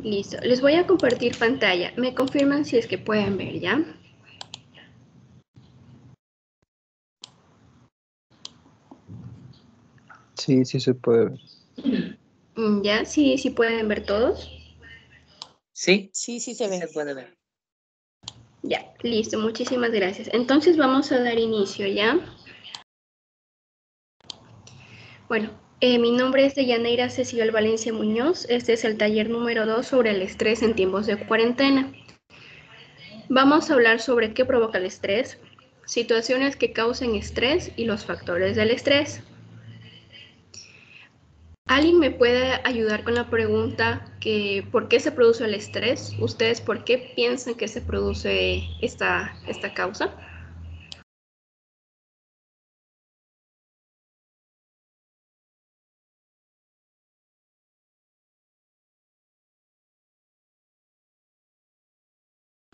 Listo. Les voy a compartir pantalla. Me confirman si es que pueden ver, ¿ya? Sí, sí se puede ver. ¿Ya? Sí, sí pueden ver todos. Sí, Sí, sí se ve. se puede ver. Ya, listo. Muchísimas gracias. Entonces vamos a dar inicio, ¿ya? Bueno, mi nombre es Deyaneira Cecil Valencia Muñoz. Este es el taller número 2 sobre el estrés en tiempos de cuarentena. Vamos a hablar sobre qué provoca el estrés, situaciones que causan estrés y los factores del estrés. ¿Alguien me puede ayudar con la pregunta que por qué se produce el estrés? ¿Ustedes por qué piensan que se produce esta causa?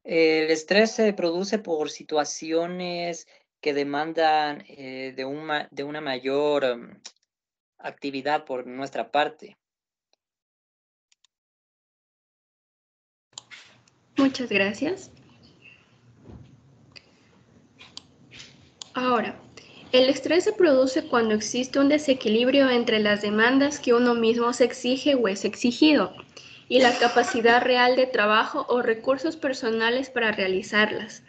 El estrés se produce por situaciones que demandan de una mayor actividad por nuestra parte. Muchas gracias. Ahora, el estrés se produce cuando existe un desequilibrio entre las demandas que uno mismo se exige o es exigido y la capacidad real de trabajo o recursos personales para realizarlas.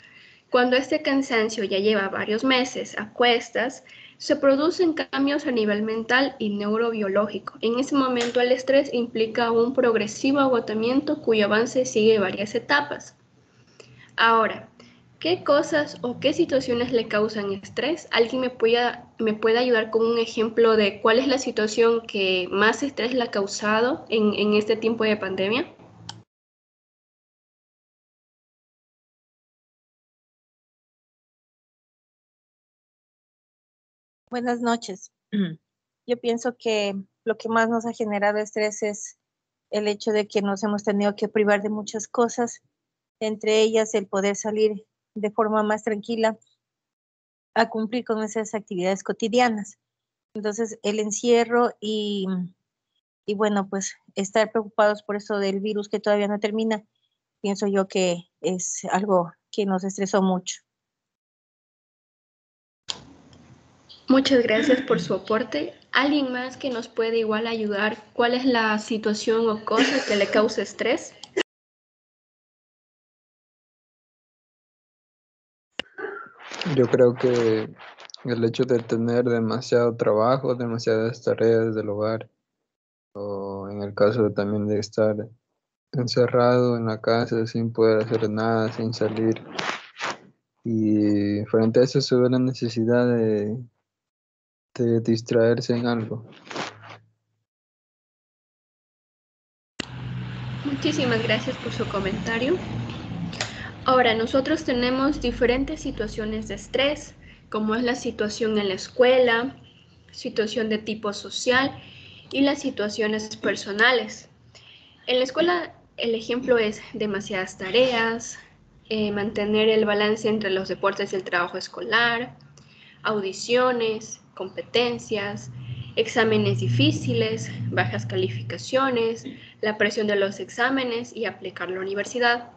Cuando este cansancio ya lleva varios meses a cuestas, se producen cambios a nivel mental y neurobiológico. En ese momento el estrés implica un progresivo agotamiento cuyo avance sigue varias etapas. Ahora, ¿qué cosas o qué situaciones le causan estrés? ¿Alguien me puede ayudar con un ejemplo de cuál es la situación que más estrés le ha causado en este tiempo de pandemia? Buenas noches. Yo pienso que lo que más nos ha generado estrés es el hecho de que nos hemos tenido que privar de muchas cosas, entre ellas el poder salir de forma más tranquila a cumplir con esas actividades cotidianas. Entonces, el encierro y bueno, pues estar preocupados por eso del virus que todavía no termina, pienso yo que es algo que nos estresó mucho. Muchas gracias por su aporte. ¿Alguien más que nos puede igual ayudar? ¿Cuál es la situación o cosa que le causa estrés? Yo creo que el hecho de tener demasiado trabajo, demasiadas tareas del hogar, o en el caso también de estar encerrado en la casa sin poder hacer nada, sin salir. Y frente a eso se ve la necesidad de distraerse en algo. Muchísimas gracias por su comentario. Ahora, nosotros tenemos diferentes situaciones de estrés, como es la situación en la escuela, situación de tipo social y las situaciones personales. En la escuela, el ejemplo es demasiadas tareas, mantener el balance entre los deportes y el trabajo escolar, audiciones, competencias, exámenes difíciles, bajas calificaciones, la presión de los exámenes y aplicar la universidad.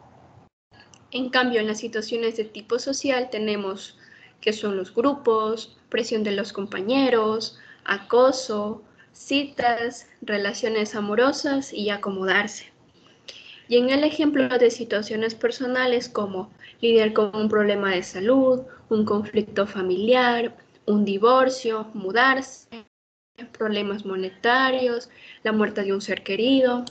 En cambio, en las situaciones de tipo social tenemos que son los grupos, presión de los compañeros, acoso, citas, relaciones amorosas y acomodarse. Y en el ejemplo de situaciones personales como lidiar con un problema de salud, un conflicto familiar, un divorcio, mudarse, problemas monetarios, la muerte de un ser querido.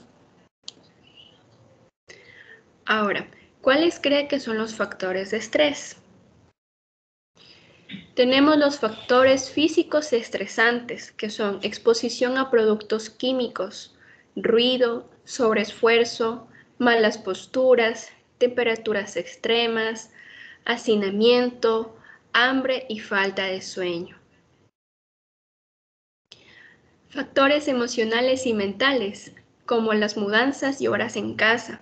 Ahora, ¿cuáles cree que son los factores de estrés? Tenemos los factores físicos estresantes, que son exposición a productos químicos, ruido, sobreesfuerzo, malas posturas, temperaturas extremas, hacinamiento, hambre y falta de sueño. Factores emocionales y mentales, como las mudanzas y horas en casa,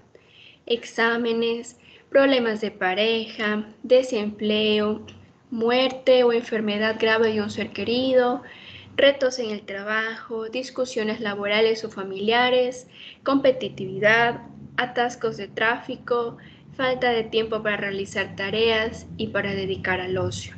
exámenes, problemas de pareja, desempleo, muerte o enfermedad grave de un ser querido, retos en el trabajo, discusiones laborales o familiares, competitividad, atascos de tráfico, falta de tiempo para realizar tareas y para dedicar al ocio.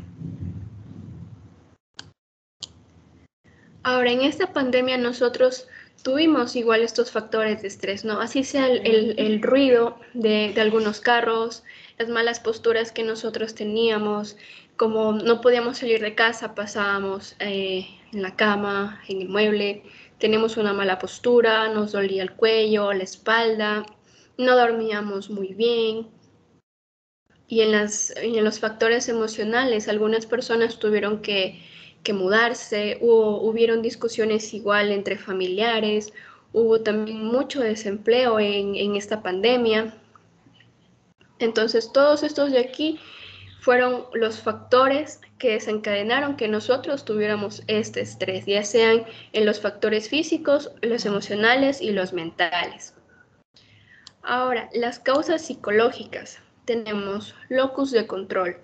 Ahora, en esta pandemia nosotros tuvimos igual estos factores de estrés, ¿no? Así sea el ruido de algunos carros, las malas posturas que nosotros teníamos, como no podíamos salir de casa, pasábamos en la cama, en el mueble, teníamos una mala postura, nos dolía el cuello, la espalda, no dormíamos muy bien. Y en los factores emocionales, algunas personas tuvieron que mudarse, hubieron discusiones igual entre familiares, hubo también mucho desempleo en esta pandemia. Entonces, todos estos de aquí fueron los factores que desencadenaron que nosotros tuviéramos este estrés, ya sean en los factores físicos, los emocionales y los mentales. Ahora, las causas psicológicas. Tenemos locus de control.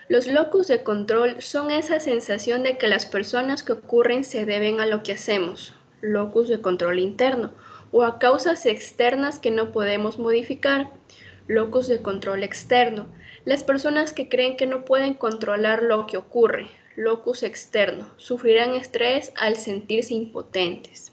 Los locus de control son esa sensación de que las personas que ocurren se deben a lo que hacemos, locus de control interno, o a causas externas que no podemos modificar, locus de control externo. Las personas que creen que no pueden controlar lo que ocurre, locus externo, sufrirán estrés al sentirse impotentes.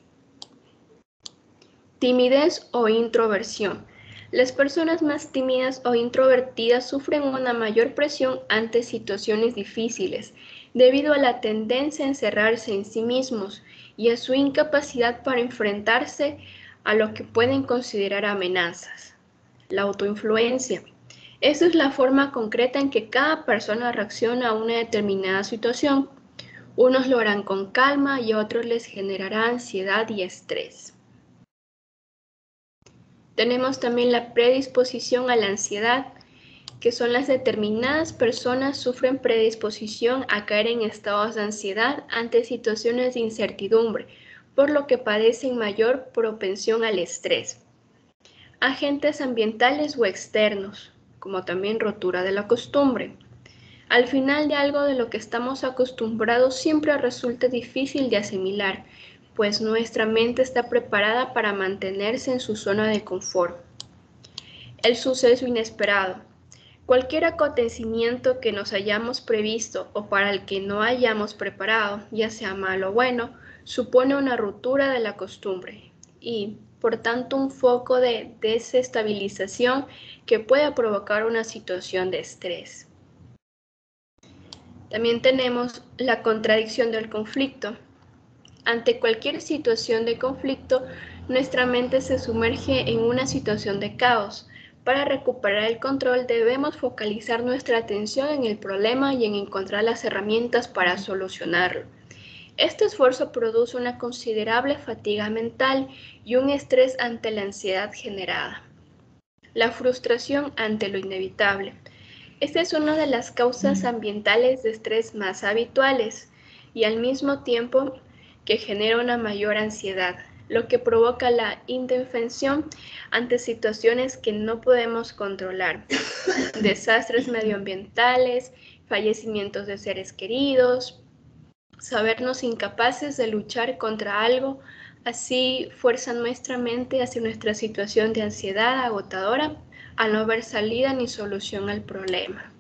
Timidez o introversión. Las personas más tímidas o introvertidas sufren una mayor presión ante situaciones difíciles, debido a la tendencia a encerrarse en sí mismos y a su incapacidad para enfrentarse a lo que pueden considerar amenazas. La autoinfluencia. Esa es la forma concreta en que cada persona reacciona a una determinada situación. Unos lo harán con calma y a otros les generará ansiedad y estrés. Tenemos también la predisposición a la ansiedad, que son las determinadas personas sufren predisposición a caer en estados de ansiedad ante situaciones de incertidumbre, por lo que padecen mayor propensión al estrés. Agentes ambientales o externos, como también rotura de la costumbre. Al final de algo de lo que estamos acostumbrados siempre resulta difícil de asimilar, pues nuestra mente está preparada para mantenerse en su zona de confort. El suceso inesperado. Cualquier acontecimiento que nos hayamos previsto o para el que no hayamos preparado, ya sea malo o bueno, supone una ruptura de la costumbre y, por tanto, un foco de desestabilización que puede provocar una situación de estrés. También tenemos la contradicción del conflicto. Ante cualquier situación de conflicto, nuestra mente se sumerge en una situación de caos. Para recuperar el control debemos focalizar nuestra atención en el problema y en encontrar las herramientas para solucionarlo. Este esfuerzo produce una considerable fatiga mental y un estrés ante la ansiedad generada. La frustración ante lo inevitable. Esta es una de las causas ambientales de estrés más habituales y al mismo tiempo que genera una mayor ansiedad, lo que provoca la indefensión ante situaciones que no podemos controlar, desastres medioambientales, fallecimientos de seres queridos, sabernos incapaces de luchar contra algo, así fuerza nuestra mente hacia nuestra situación de ansiedad agotadora al no ver salida ni solución al problema.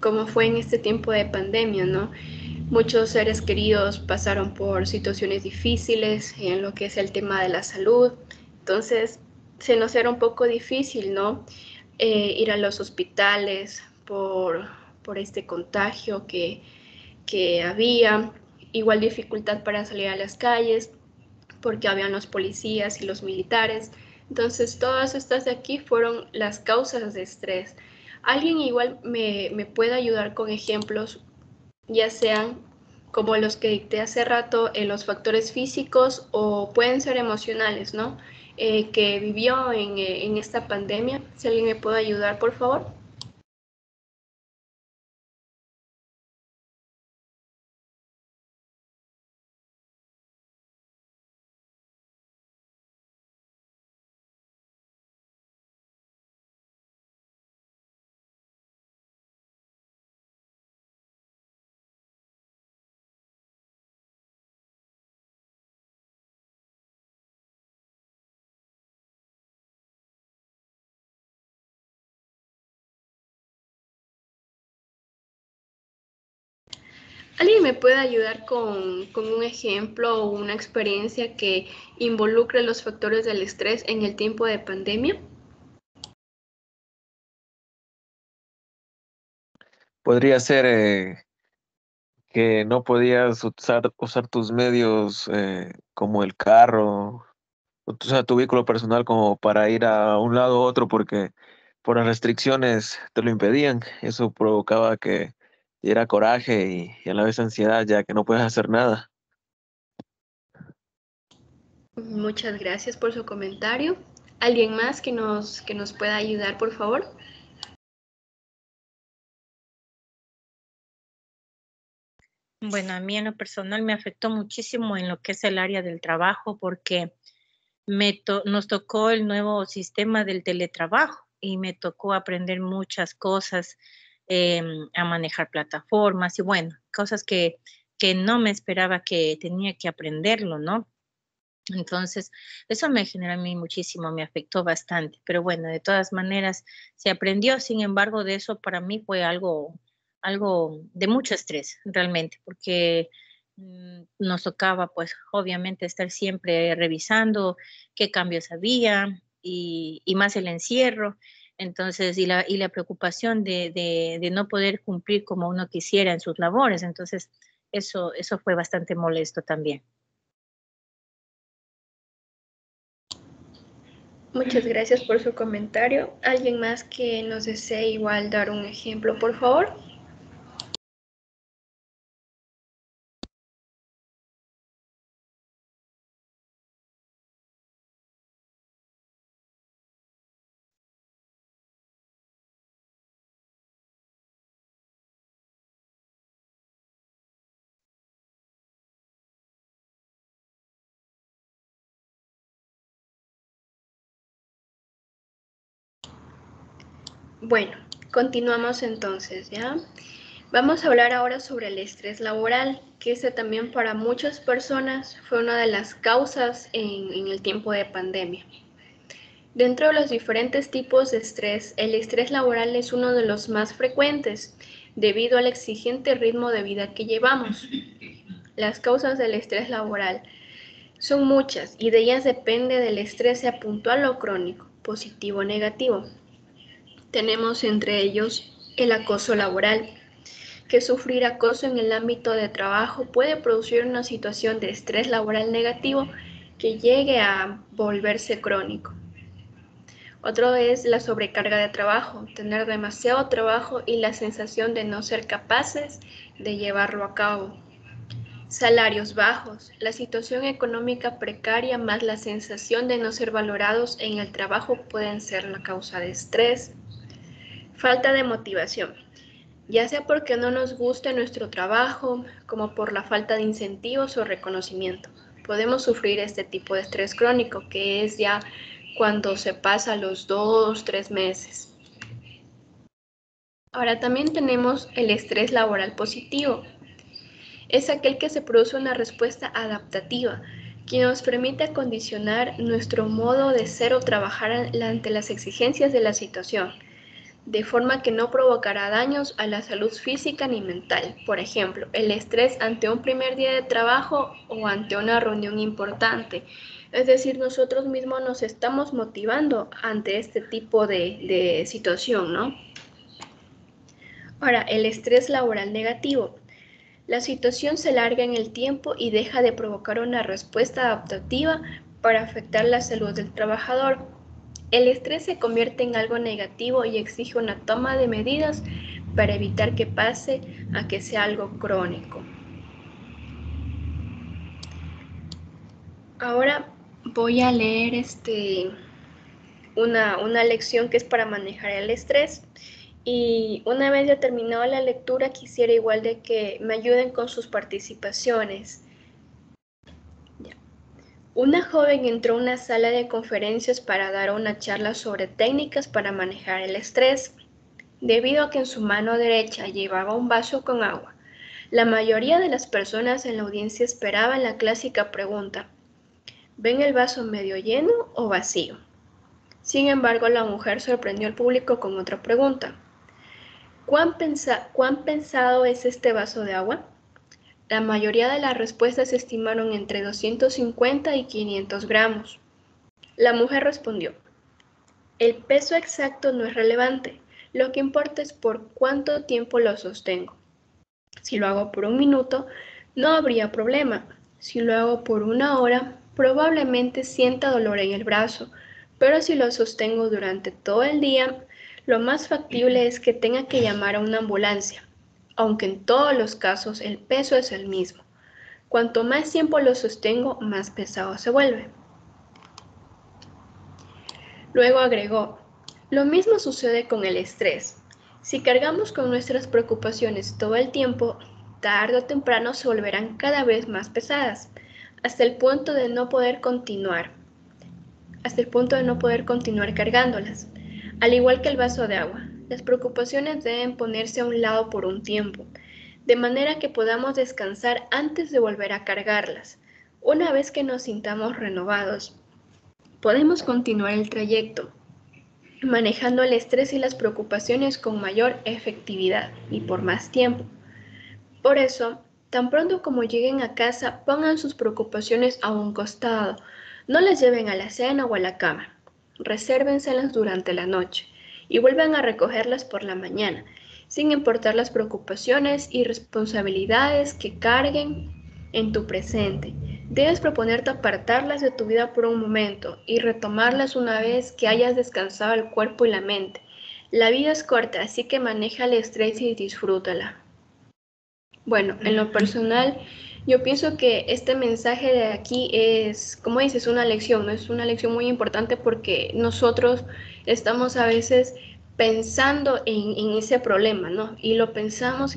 Como fue en este tiempo de pandemia, ¿no? Muchos seres queridos pasaron por situaciones difíciles en lo que es el tema de la salud, entonces se nos era un poco difícil, ¿no? Ir a los hospitales por este contagio que había, igual dificultad para salir a las calles porque habían los policías y los militares. Entonces todas estas de aquí fueron las causas de estrés. ¿Alguien igual me puede ayudar con ejemplos, ya sean como los que dicté hace rato, en los factores físicos o pueden ser emocionales, ¿no? Que vivió en esta pandemia? Si alguien me puede ayudar, por favor. ¿Alguien me puede ayudar con un ejemplo o una experiencia que involucre los factores del estrés en el tiempo de pandemia? Podría ser que no podías usar tus medios como el carro, o sea, tu vehículo personal como para ir a un lado u otro porque por las restricciones te lo impedían. Eso provocaba que diera coraje y a la vez ansiedad, ya que no puedes hacer nada. Muchas gracias por su comentario. ¿Alguien más que nos pueda ayudar, por favor? Bueno, a mí en lo personal me afectó muchísimo en lo que es el área del trabajo porque nos tocó el nuevo sistema del teletrabajo y me tocó aprender muchas cosas, a manejar plataformas y bueno, cosas que no me esperaba que tenía que aprenderlo, ¿no? Entonces, eso me generó a mí muchísimo, me afectó bastante, pero bueno, de todas maneras se aprendió, sin embargo, de eso para mí fue algo de mucho estrés realmente, porque nos tocaba pues obviamente estar siempre revisando qué cambios había y más el encierro, entonces, y la preocupación de no poder cumplir como uno quisiera en sus labores, entonces eso fue bastante molesto también. Muchas gracias por su comentario. ¿Alguien más que nos desee igual dar un ejemplo, por favor? Bueno, continuamos entonces, ¿ya? Vamos a hablar ahora sobre el estrés laboral, que ese también para muchas personas fue una de las causas en el tiempo de pandemia. Dentro de los diferentes tipos de estrés, el estrés laboral es uno de los más frecuentes debido al exigente ritmo de vida que llevamos. Las causas del estrés laboral son muchas y de ellas depende del estrés sea puntual o crónico, positivo o negativo. Tenemos entre ellos el acoso laboral, que sufrir acoso en el ámbito de trabajo puede producir una situación de estrés laboral negativo que llegue a volverse crónico. Otro es la sobrecarga de trabajo, tener demasiado trabajo y la sensación de no ser capaces de llevarlo a cabo. Salarios bajos, la situación económica precaria más la sensación de no ser valorados en el trabajo pueden ser la causa de estrés. Falta de motivación, ya sea porque no nos guste nuestro trabajo, como por la falta de incentivos o reconocimiento. Podemos sufrir este tipo de estrés crónico, que es ya cuando se pasa los 2-3 meses. Ahora también tenemos el estrés laboral positivo. Es aquel que se produce una respuesta adaptativa, que nos permite acondicionar nuestro modo de ser o trabajar ante las exigencias de la situación, de forma que no provocará daños a la salud física ni mental. Por ejemplo, el estrés ante un primer día de trabajo o ante una reunión importante. Es decir, nosotros mismos nos estamos motivando ante este tipo de situación, ¿no? Ahora, el estrés laboral negativo. La situación se alarga en el tiempo y deja de provocar una respuesta adaptativa para afectar la salud del trabajador. El estrés se convierte en algo negativo y exige una toma de medidas para evitar que pase a que sea algo crónico. Ahora voy a leer una lección que es para manejar el estrés. Y una vez ya terminado la lectura, quisiera igual de que me ayuden con sus participaciones. Una joven entró a una sala de conferencias para dar una charla sobre técnicas para manejar el estrés. Debido a que en su mano derecha llevaba un vaso con agua, la mayoría de las personas en la audiencia esperaban la clásica pregunta: ¿ven el vaso medio lleno o vacío? Sin embargo, la mujer sorprendió al público con otra pregunta: ¿Cuán pesado es este vaso de agua? La mayoría de las respuestas se estimaron entre 250 y 500 gramos. La mujer respondió: el peso exacto no es relevante, lo que importa es por cuánto tiempo lo sostengo. Si lo hago por 1 minuto, no habría problema. Si lo hago por 1 hora, probablemente sienta dolor en el brazo, pero si lo sostengo durante todo el día, lo más factible es que tenga que llamar a una ambulancia, aunque en todos los casos el peso es el mismo. Cuanto más tiempo lo sostengo, más pesado se vuelve. Luego agregó: lo mismo sucede con el estrés. Si cargamos con nuestras preocupaciones todo el tiempo, tarde o temprano se volverán cada vez más pesadas, hasta el punto de no poder continuar, cargándolas. Al igual que el vaso de agua, las preocupaciones deben ponerse a un lado por un tiempo, de manera que podamos descansar antes de volver a cargarlas. Una vez que nos sintamos renovados, podemos continuar el trayecto, manejando el estrés y las preocupaciones con mayor efectividad y por más tiempo. Por eso, tan pronto como lleguen a casa, pongan sus preocupaciones a un costado. No las lleven a la cena o a la cama. Resérvenselas durante la noche y vuelvan a recogerlas por la mañana, sin importar las preocupaciones y responsabilidades que carguen en tu presente. Debes proponerte apartarlas de tu vida por un momento y retomarlas una vez que hayas descansado el cuerpo y la mente. La vida es corta, así que maneja el estrés y disfrútala. Bueno, en lo personal, yo pienso que este mensaje de aquí es, como dices, una lección, ¿no? Es una lección muy importante porque nosotros estamos a veces pensando en ese problema, ¿no? Y lo pensamos,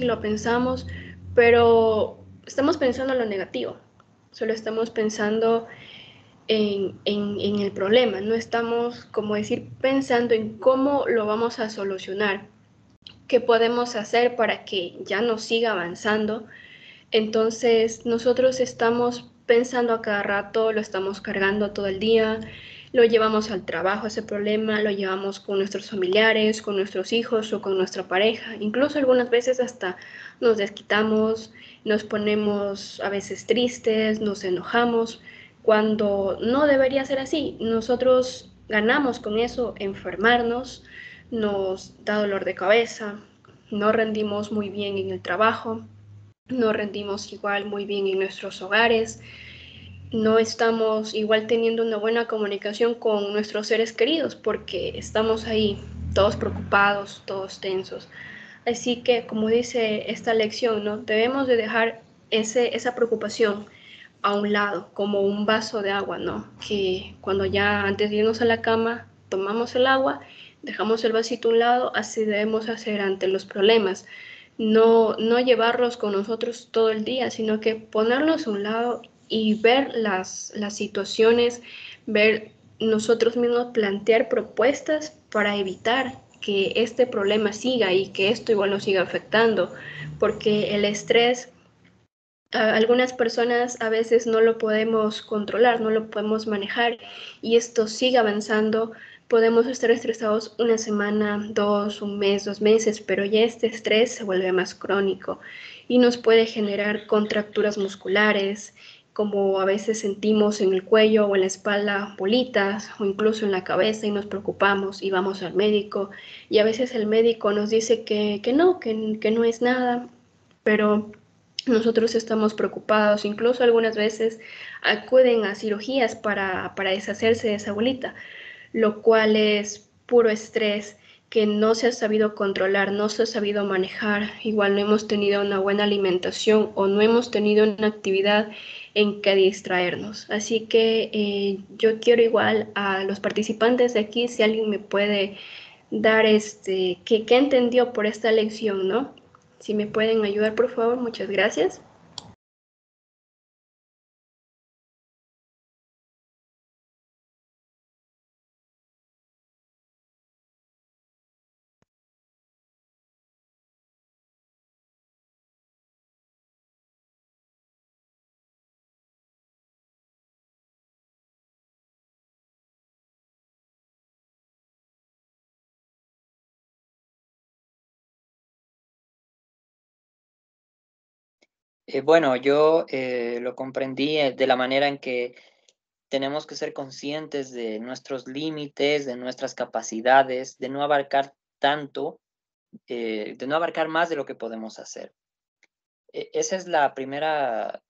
pero estamos pensando en lo negativo, solo estamos pensando en el problema, no estamos, como decir, pensando en cómo lo vamos a solucionar, qué podemos hacer para que ya no siga avanzando. Entonces nosotros estamos pensando a cada rato, lo estamos cargando todo el día, lo llevamos al trabajo ese problema, lo llevamos con nuestros familiares, con nuestros hijos o con nuestra pareja. Incluso algunas veces hasta nos desquitamos, nos ponemos a veces tristes, nos enojamos, cuando no debería ser así. Nosotros ganamos con eso enfermarnos, nos da dolor de cabeza, no rendimos muy bien en el trabajo, no rendimos igual muy bien en nuestros hogares, no estamos igual teniendo una buena comunicación con nuestros seres queridos porque estamos ahí todos preocupados, todos tensos. Así que, como dice esta lección, ¿no? Debemos de dejar esa preocupación a un lado, como un vaso de agua, ¿no? Que cuando ya antes de irnos a la cama tomamos el agua, dejamos el vasito a un lado, así debemos hacer ante los problemas. No llevarlos con nosotros todo el día, sino que ponerlos a un lado y ver las situaciones, ver nosotros mismos, plantear propuestas para evitar que este problema siga y que esto igual nos siga afectando, porque el estrés, algunas personas a veces no lo podemos controlar, no lo podemos manejar y esto sigue avanzando. Podemos estar estresados una semana, dos, un mes, 2 meses, pero ya este estrés se vuelve más crónico y nos puede generar contracturas musculares, como a veces sentimos en el cuello o en la espalda bolitas o incluso en la cabeza y nos preocupamos y vamos al médico y a veces el médico nos dice que no es nada, pero nosotros estamos preocupados, incluso algunas veces acuden a cirugías para deshacerse de esa bolita, lo cual es puro estrés que no se ha sabido controlar, no se ha sabido manejar, igual no hemos tenido una buena alimentación o no hemos tenido una actividad en que distraernos. Así que yo quiero igual a los participantes de aquí, si alguien me puede dar qué entendió por esta lección, ¿no? Si me pueden ayudar, por favor, muchas gracias. Bueno, yo lo comprendí de la manera en que tenemos que ser conscientes de nuestros límites, de nuestras capacidades, de no abarcar tanto, de no abarcar más de lo que podemos hacer. Esa es la primera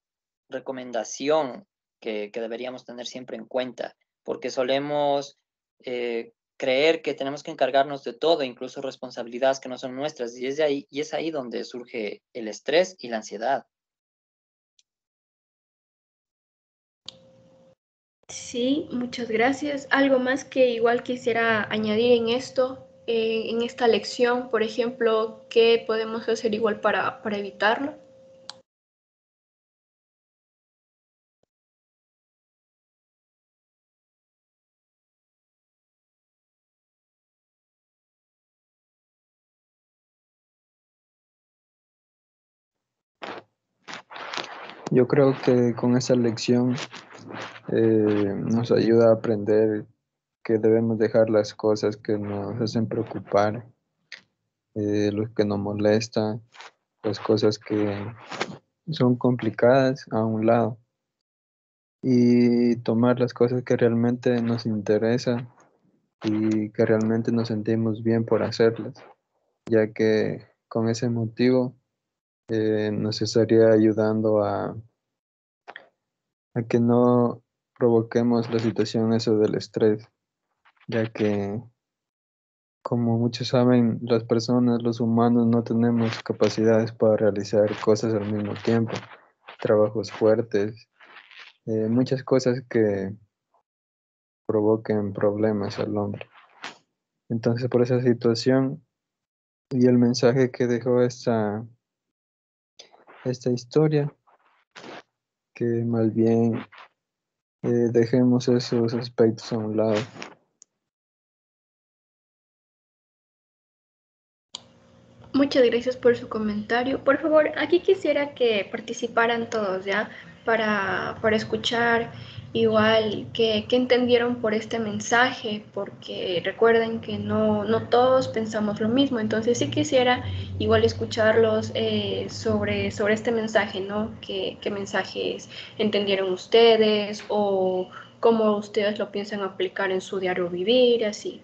recomendación que deberíamos tener siempre en cuenta, porque solemos creer que tenemos que encargarnos de todo, incluso responsabilidades que no son nuestras, y es ahí donde surge el estrés y la ansiedad. Sí, muchas gracias. Algo más que igual quisiera añadir en esto, en esta lección, por ejemplo, ¿qué podemos hacer igual para evitarlo? Yo creo que con esa lección nos ayuda a aprender que debemos dejar las cosas que nos hacen preocupar, lo que nos molesta, las cosas que son complicadas a un lado y tomar las cosas que realmente nos interesan y que realmente nos sentimos bien por hacerlas, ya que con ese motivo nos estaría ayudando a que no provoquemos la situación eso del estrés, ya que como muchos saben, las personas, los humanos no tenemos capacidades para realizar cosas al mismo tiempo, trabajos fuertes, muchas cosas que provoquen problemas al hombre. Entonces, por esa situación y el mensaje que dejó esta historia, que más bien dejemos esos aspectos a un lado. Muchas gracias por su comentario. Por favor, aquí quisiera que participaran todos, ¿ya? Para escuchar igual qué entendieron por este mensaje, porque recuerden que no todos pensamos lo mismo. Entonces sí quisiera igual escucharlos sobre este mensaje, ¿no? ¿Qué mensajes entendieron ustedes o cómo ustedes lo piensan aplicar en su diario vivir, así?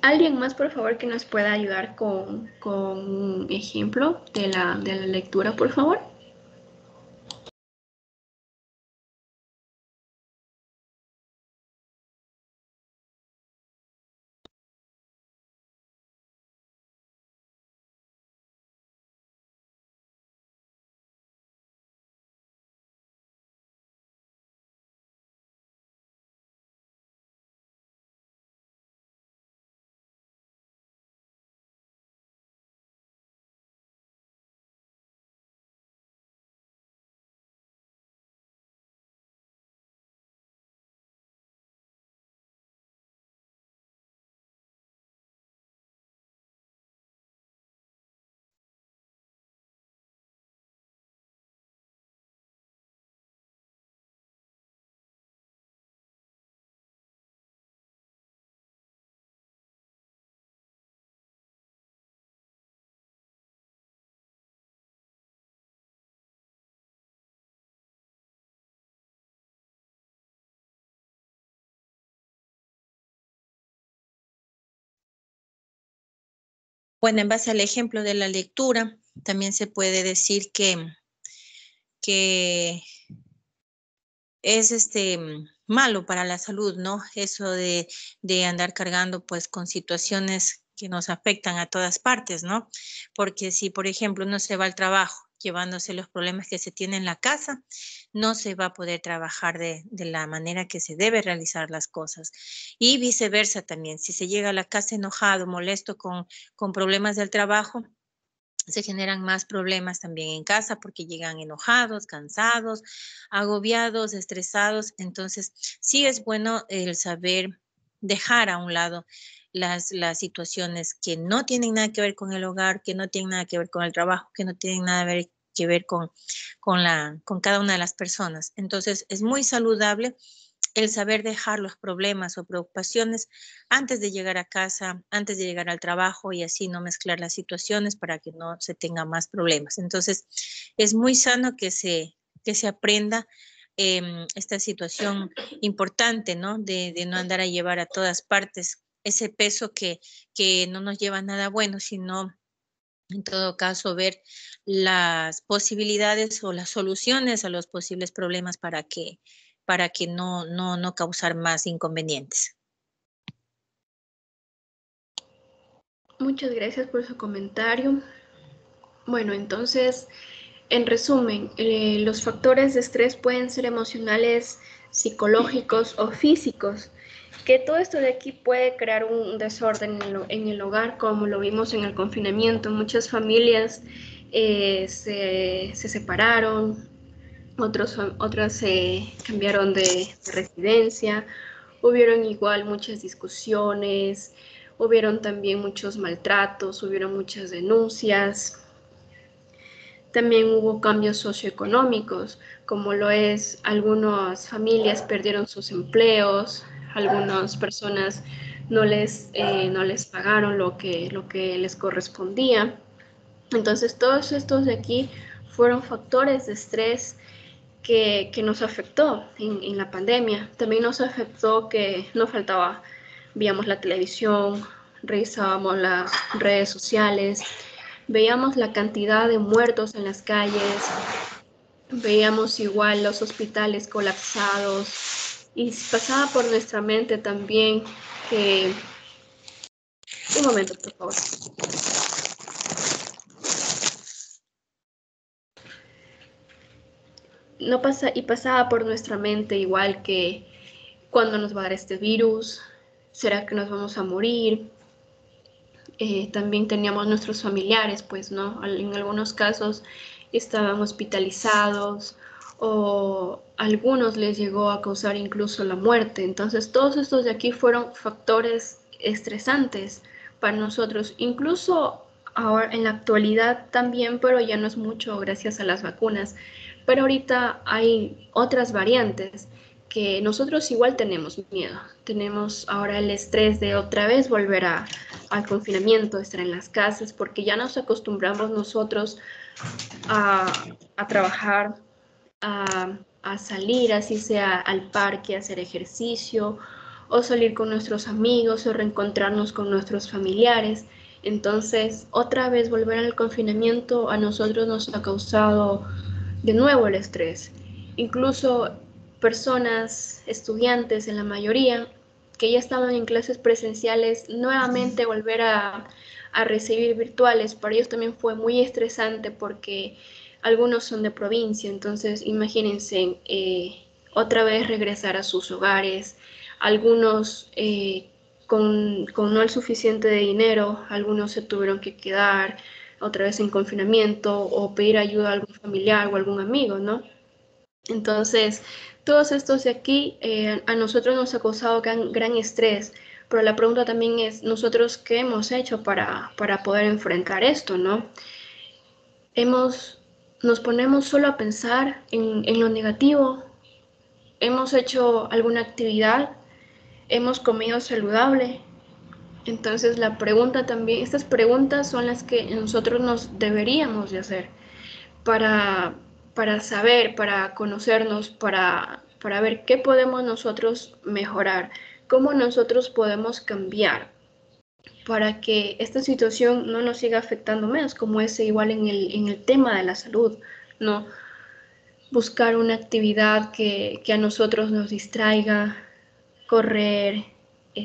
¿Alguien más, por favor, que nos pueda ayudar con un ejemplo de la lectura, por favor? Bueno, en base al ejemplo de la lectura, también se puede decir que es malo para la salud, ¿no? Eso de andar cargando pues con situaciones nos afectan a todas partes, ¿no? Porque si, por ejemplo, uno se va al trabajo llevándose los problemas que se tienen en la casa, no se va a poder trabajar de la manera que se debe realizar las cosas. Y viceversa también, si se llega a la casa enojado, molesto con problemas del trabajo, se generan más problemas también en casa porque llegan enojados, cansados, agobiados, estresados. Entonces, sí es bueno el saber dejar a un lado las situaciones que no tienen nada que ver con el hogar, que no tienen nada que ver con el trabajo, que no tienen nada que ver con cada una de las personas. Entonces, es muy saludable el saber dejar los problemas o preocupaciones antes de llegar a casa, antes de llegar al trabajo y así no mezclar las situaciones para que no se tengan más problemas. Entonces, es muy sano que se aprenda esta situación importante, ¿no? De no andar a llevar a todas partes ese peso que no nos lleva a nada bueno, sino en todo caso ver las posibilidades o las soluciones a los posibles problemas para que no causar más inconvenientes. Muchas gracias por su comentario. Bueno, entonces, en resumen, los factores de estrés pueden ser emocionales, psicológicos o físicos, que todo esto de aquí puede crear un desorden en el hogar, como lo vimos en el confinamiento. Muchas familias se separaron, otras se cambiaron de residencia, hubieron igual muchas discusiones, hubieron también muchos maltratos, hubieron muchas denuncias. También hubo cambios socioeconómicos, como lo es, algunas familias perdieron sus empleos, algunas personas no les pagaron lo que les correspondía. Entonces, todos estos de aquí fueron factores de estrés que nos afectó en la pandemia. También nos afectó que no faltaba, veíamos la televisión, revisábamos las redes sociales, veíamos la cantidad de muertos en las calles, veíamos igual los hospitales colapsados y pasaba por nuestra mente también que... Un momento, por favor. Pasaba por nuestra mente igual que cuándo nos va a dar este virus, será que nos vamos a morir. También teníamos nuestros familiares, pues, ¿no? En algunos casos estaban hospitalizados o a algunos les llegó a causar incluso la muerte. Entonces, todos estos de aquí fueron factores estresantes para nosotros, incluso ahora en la actualidad también, pero ya no es mucho gracias a las vacunas. Pero ahorita hay otras variantes que nosotros igual tenemos miedo. Tenemos ahora el estrés de otra vez volver al confinamiento, estar en las casas, porque ya nos acostumbramos nosotros a trabajar, a salir, así sea al parque, a hacer ejercicio, o salir con nuestros amigos, o reencontrarnos con nuestros familiares. Entonces, otra vez volver al confinamiento a nosotros nos ha causado de nuevo el estrés. Incluso personas, estudiantes en la mayoría, que ya estaban en clases presenciales, nuevamente volver a recibir virtuales, para ellos también fue muy estresante porque algunos son de provincia, entonces imagínense otra vez regresar a sus hogares, algunos con no el suficiente de dinero, algunos se tuvieron que quedar otra vez en confinamiento o pedir ayuda a algún familiar o algún amigo, ¿no? Entonces, todos estos de aquí a nosotros nos ha causado gran estrés, pero la pregunta también es, ¿nosotros qué hemos hecho para poder enfrentar esto, no? Nos ponemos solo a pensar en lo negativo, hemos hecho alguna actividad, hemos comido saludable. Entonces la pregunta también, estas preguntas son las que nosotros nos deberíamos de hacer para, saber, para conocernos, para ver qué podemos nosotros mejorar, cómo nosotros podemos cambiar para que esta situación no nos siga afectando más, como es igual en el tema de la salud, ¿no? Buscar una actividad que a nosotros nos distraiga, correr,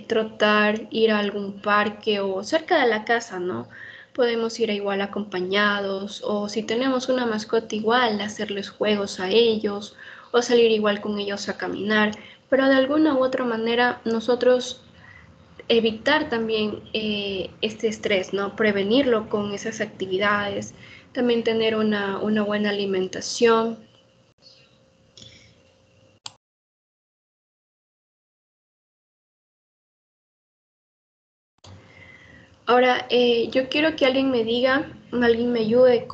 trotar, ir a algún parque o cerca de la casa, ¿no? Podemos ir igual acompañados o si tenemos una mascota igual, hacerles juegos a ellos o salir igual con ellos a caminar, pero de alguna u otra manera nosotros evitar también este estrés, ¿no? Prevenirlo con esas actividades, también tener una buena alimentación. Ahora, yo quiero que alguien me diga, alguien me ayude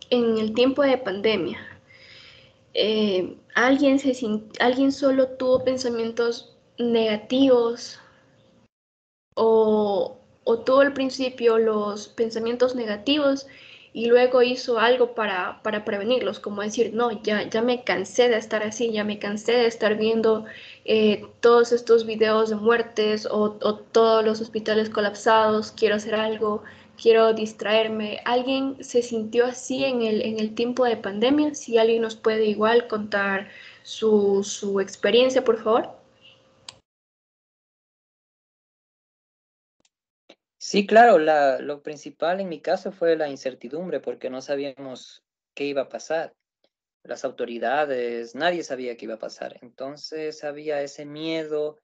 en el tiempo de pandemia. ¿Alguien solo tuvo pensamientos negativos o tuvo al principio los pensamientos negativos y luego hizo algo para prevenirlos, como decir, no, ya me cansé de estar así, ya me cansé de estar viendo todos estos videos de muertes o todos los hospitales colapsados, quiero hacer algo, quiero distraerme? ¿Alguien se sintió así en el tiempo de pandemia? Si alguien nos puede igual contar su experiencia, por favor. Sí, claro, lo principal en mi caso fue la incertidumbre porque no sabíamos qué iba a pasar. Las autoridades, nadie sabía qué iba a pasar. Entonces había ese miedo,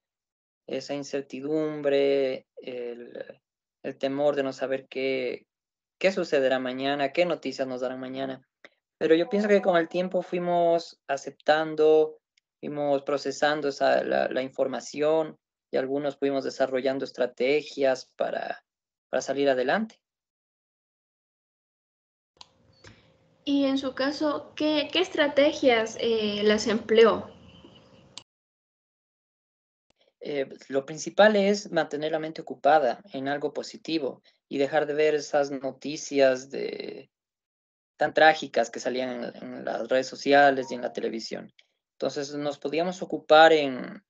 esa incertidumbre, el temor de no saber qué sucederá mañana, qué noticias nos darán mañana. Pero yo pienso que con el tiempo fuimos aceptando, fuimos procesando la información y algunos fuimos desarrollando estrategias para salir adelante. Y en su caso, ¿qué estrategias las empleó? Lo principal es mantener la mente ocupada en algo positivo y dejar de ver esas noticias tan trágicas que salían en las redes sociales y en la televisión. Entonces nos podíamos ocupar en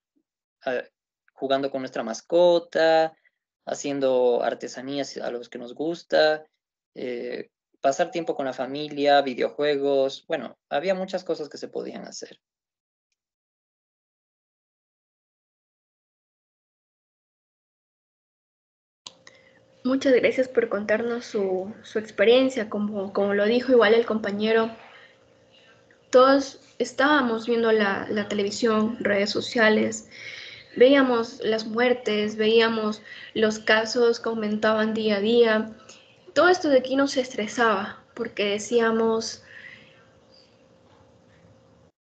eh, jugando con nuestra mascota, haciendo artesanías a los que nos gusta, eh, pasar tiempo con la familia, videojuegos. Bueno, había muchas cosas que se podían hacer. Muchas gracias por contarnos su experiencia. Como lo dijo igual el compañero, todos estábamos viendo la televisión, redes sociales, veíamos las muertes, veíamos los casos que aumentaban día a día. Todo esto de aquí nos estresaba porque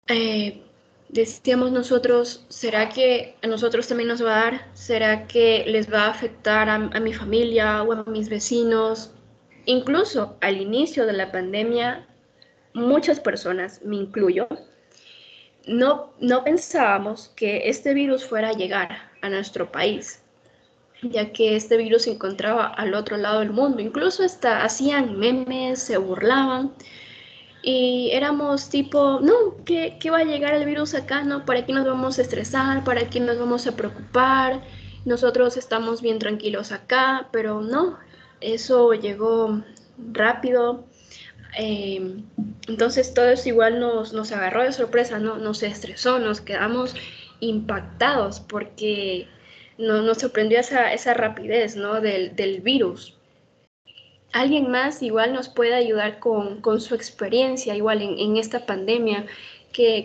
eh, decíamos nosotros, ¿será que a nosotros también nos va a dar? ¿Será que les va a afectar a mi familia o a mis vecinos? Incluso al inicio de la pandemia, muchas personas, me incluyo, no pensábamos que este virus fuera a llegar a nuestro país, ya que este virus se encontraba al otro lado del mundo. Incluso hasta hacían memes, se burlaban y éramos tipo, no, ¿qué va a llegar el virus acá? ¿No? ¿Para qué nos vamos a estresar? ¿Para qué nos vamos a preocupar? Nosotros estamos bien tranquilos acá, pero no, eso llegó rápido. eh, entonces todo eso igual nos agarró de sorpresa, ¿no? Nos estresó, nos quedamos impactados porque nos sorprendió esa rapidez, ¿no? Del virus. Alguien más igual nos puede ayudar con su experiencia, igual en esta pandemia,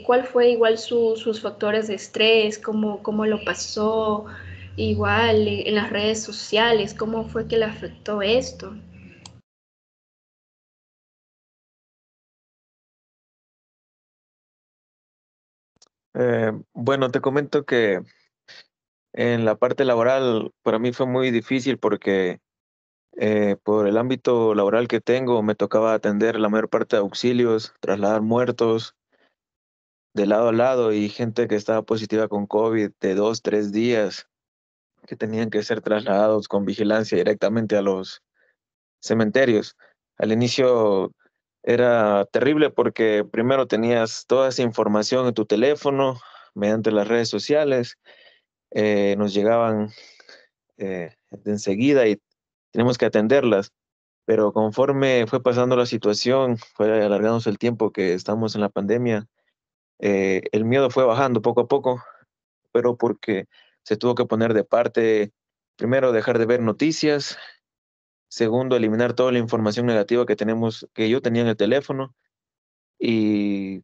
cuál fue igual sus factores de estrés, cómo lo pasó, igual en las redes sociales, cómo fue que le afectó esto. Bueno, te comento que en la parte laboral para mí fue muy difícil porque por el ámbito laboral que tengo me tocaba atender la mayor parte de auxilios, trasladar muertos de lado a lado y gente que estaba positiva con COVID de 2, 3 días que tenían que ser trasladados con vigilancia directamente a los cementerios. Al inicio era terrible porque primero tenías toda esa información en tu teléfono mediante las redes sociales, nos llegaban de enseguida y tenemos que atenderlas. Pero conforme fue pasando la situación, fue alargándose el tiempo que estamos en la pandemia, el miedo fue bajando poco a poco, pero porque se tuvo que poner de parte, primero, dejar de ver noticias, segundo, eliminar toda la información negativa que yo tenía en el teléfono, y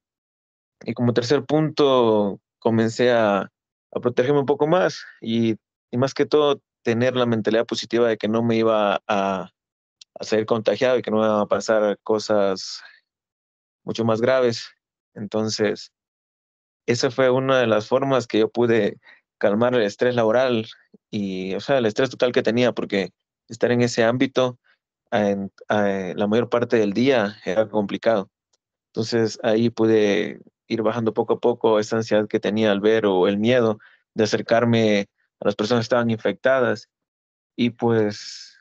como tercer punto, comencé a protegerme un poco más y más que todo tener la mentalidad positiva de que no me iba a ser contagiado y que no me iban a pasar cosas mucho más graves. Entonces, esa fue una de las formas que yo pude calmar el estrés laboral y, o sea, el estrés total que tenía, porque estar en ese ámbito la mayor parte del día era complicado. Entonces, ahí pude ir bajando poco a poco esa ansiedad que tenía al ver o el miedo de acercarme a las personas que estaban infectadas. Y pues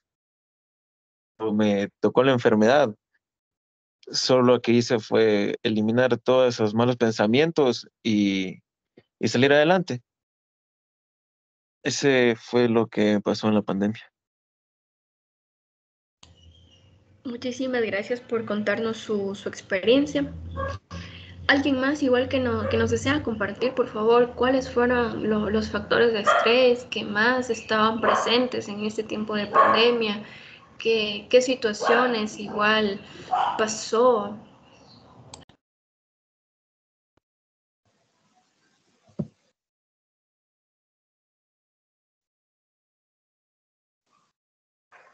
me tocó la enfermedad. Solo lo que hice fue eliminar todos esos malos pensamientos y salir adelante. Ese fue lo que pasó en la pandemia. Muchísimas gracias por contarnos su experiencia. ¿Alguien más igual que nos desea compartir, por favor, cuáles fueron los factores de estrés que más estaban presentes en este tiempo de pandemia? ¿Qué situaciones igual pasó?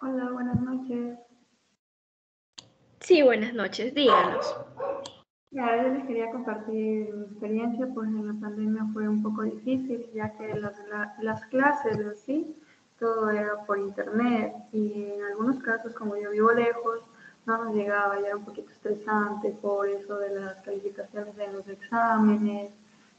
Hola, buenas noches. Sí, buenas noches, díganos. Ya, yo les quería compartir mi experiencia, pues en la pandemia fue un poco difícil, ya que las clases en sí, todo era por internet y en algunos casos, como yo vivo lejos, no nos llegaba, ya era un poquito estresante por eso de las calificaciones de los exámenes,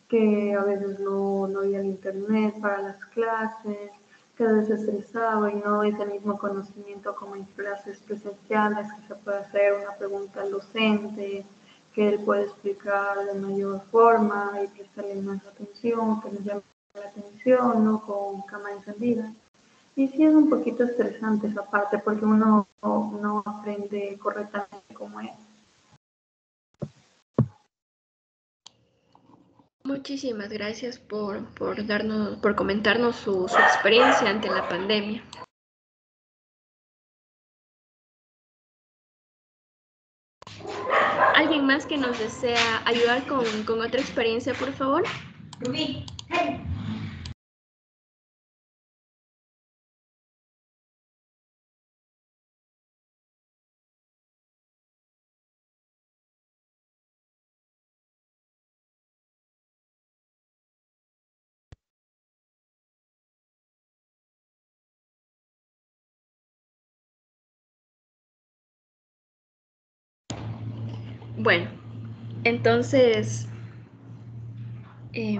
que a veces no había el internet para las clases, que a veces estresaba y no es el mismo conocimiento como en clases presenciales, que se puede hacer una pregunta al docente, que él puede explicar de mayor forma y prestarle más atención, que nos llame la atención, ¿no? Con cámara encendida. Y sí es un poquito estresante esa parte porque uno no aprende correctamente cómo es. Muchísimas gracias por comentarnos su experiencia ante la pandemia. ¿Alguien más que nos desea ayudar con otra experiencia, por favor? Rubí, hey. Bueno, entonces, eh,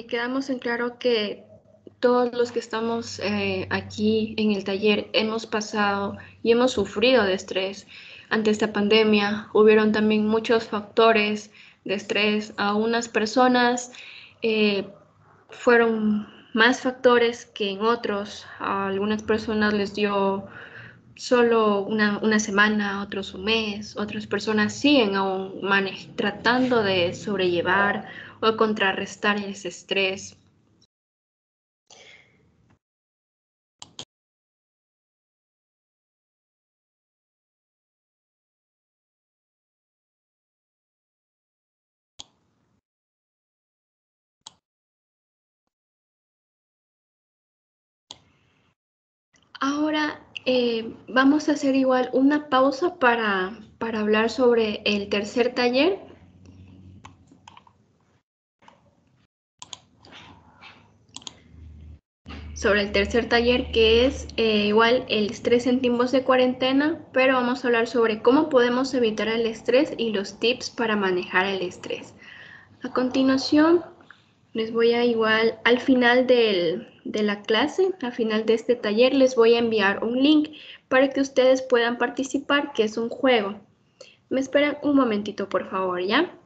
quedamos en claro que todos los que estamos aquí en el taller hemos pasado y hemos sufrido de estrés ante esta pandemia. Hubieron también muchos factores de estrés. A unas personas fueron más factores que en otros. A algunas personas les dio solo una semana, otros un mes, otras personas siguen aún tratando de sobrellevar o contrarrestar ese estrés. Ahora vamos a hacer igual una pausa para hablar sobre el tercer taller. Sobre el tercer taller, que es igual el estrés en tiempos de cuarentena, pero vamos a hablar sobre cómo podemos evitar el estrés y los tips para manejar el estrés. A continuación, les voy a igual al final de la clase, al final de este taller, les voy a enviar un link para que ustedes puedan participar, que es un juego. Me esperan un momentito, por favor, ¿ya?